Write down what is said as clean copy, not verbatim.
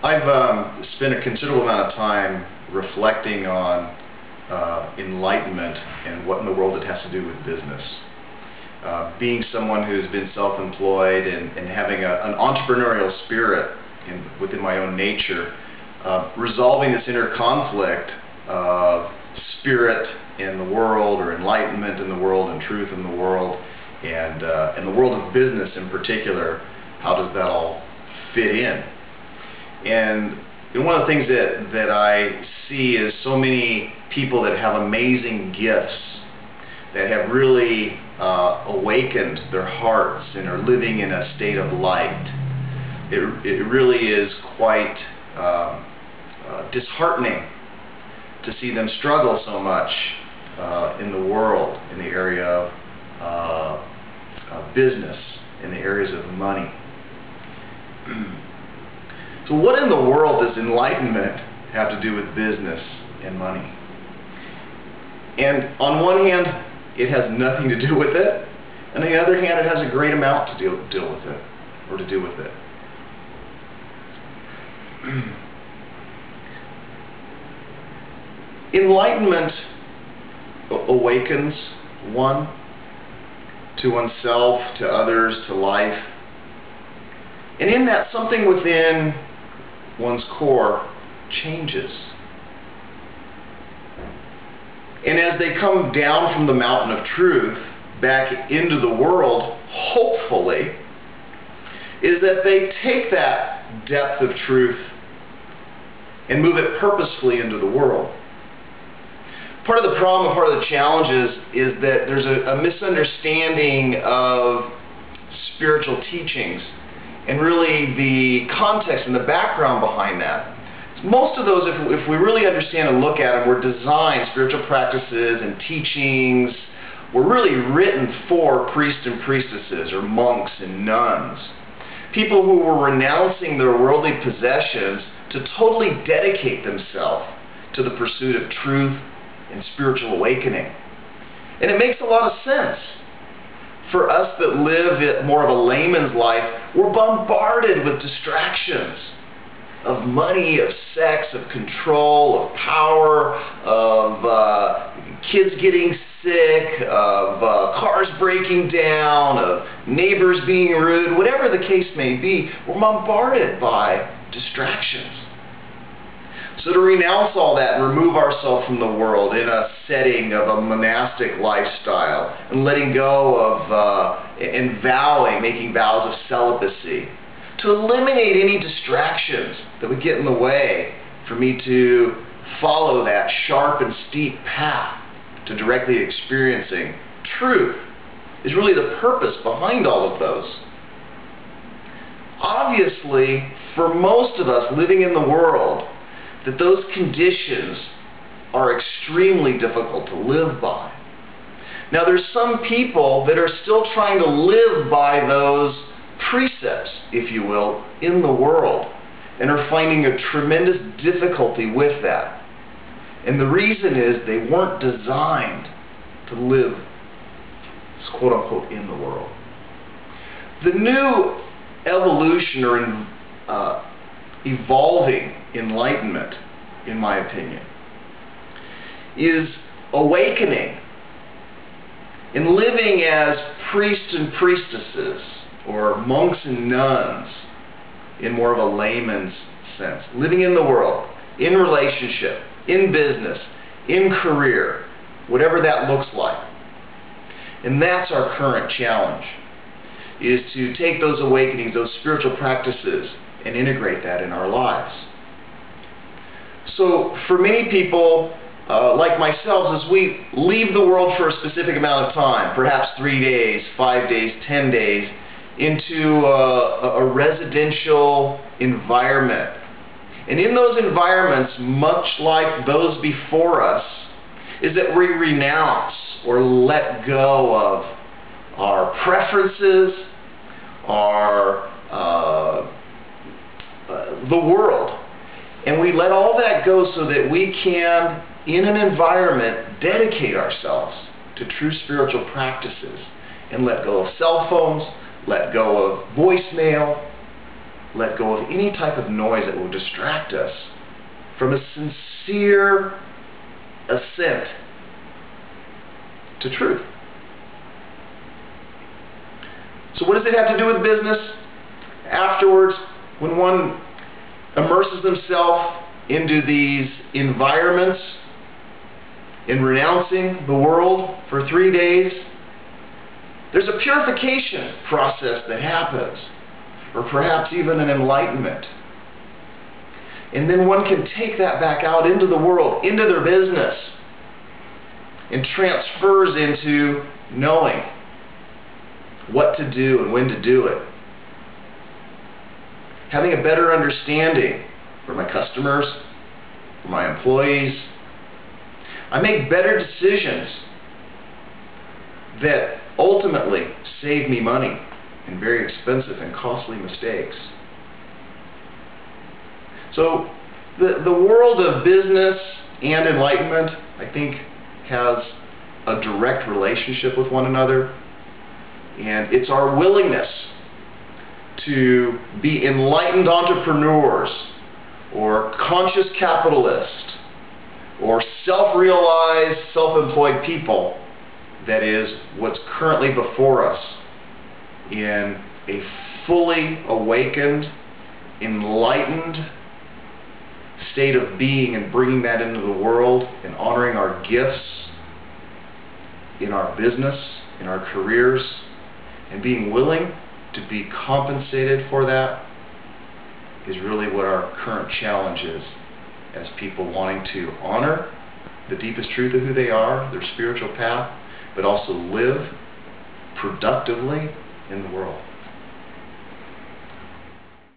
I've spent a considerable amount of time reflecting on enlightenment and what in the world it has to do with business. Being someone who's been self-employed and having an entrepreneurial spirit within my own nature, resolving this inner conflict of spirit in the world, or enlightenment in the world, and truth in the world, and the world of business in particular, how does that all fit in? And one of the things that I see is so many people that have amazing gifts, that have really awakened their hearts and are living in a state of light. It really is quite disheartening to see them struggle so much in the world, in the area of business, in the areas of money. So what in the world does enlightenment have to do with business and money? And on one hand, it has nothing to do with it, and on the other hand, it has a great amount to deal with it, or to do with it. Enlightenment awakens one to oneself, to others, to life, and in that, something within one's core changes. And as they come down from the mountain of truth back into the world, hopefully, is that they take that depth of truth and move it purposefully into the world. Part of the problem, part of the challenge is that there's a misunderstanding of spiritual teachings and really the context and the background behind that. Most of those, if we really understand and look at them, were designed, spiritual practices and teachings were really written for priests and priestesses, or monks and nuns. People who were renouncing their worldly possessions to totally dedicate themselves to the pursuit of truth and spiritual awakening. And it makes a lot of sense. For us that live more of a layman's life, we're bombarded with distractions of money, of sex, of control, of power, of kids getting sick, of cars breaking down, of neighbors being rude, whatever the case may be, we're bombarded by distractions. So to renounce all that and remove ourselves from the world in a setting of a monastic lifestyle, and letting go of and vowing, making vows of celibacy, to eliminate any distractions that would get in the way for me to follow that sharp and steep path to directly experiencing truth, is really the purpose behind all of those. Obviously, for most of us living in the world, that those conditions are extremely difficult to live by. Now, there's some people that are still trying to live by those precepts, if you will, in the world, and are finding a tremendous difficulty with that. And the reason is they weren't designed to live, quote-unquote, in the world. The new evolution, or evolving enlightenment, in my opinion, is awakening and living as priests and priestesses, or monks and nuns, in more of a layman's sense. Living in the world, in relationship, in business, in career, whatever that looks like. And that's our current challenge, is to take those awakenings, those spiritual practices, and integrate that in our lives. So for many people, like myself, as we leave the world for a specific amount of time, perhaps 3 days, 5 days, 10 days, into a residential environment. And in those environments, much like those before us, is that we renounce or let go of our preferences, the world. And we let all that go so that we can, in an environment, dedicate ourselves to true spiritual practices and let go of cell phones, let go of voicemail, let go of any type of noise that will distract us from a sincere assent to truth. So what does it have to do with business? Afterwards, when one immerses himself into these environments in renouncing the world for 3 days, there's a purification process that happens, or perhaps even an enlightenment. And then one can take that back out into the world, into their business, and transfers into knowing what to do and when to do it. Having a better understanding for my customers, for my employees. I make better decisions that ultimately save me money in very expensive and costly mistakes. So the world of business and enlightenment, I think, has a direct relationship with one another, and it's our willingness to be enlightened entrepreneurs or conscious capitalists or self-realized, self-employed people that is what's currently before us in a fully awakened, enlightened state of being, and bringing that into the world and honoring our gifts in our business, in our careers, and being willing to be compensated for that is really what our current challenge is, as people wanting to honor the deepest truth of who they are, their spiritual path, but also live productively in the world.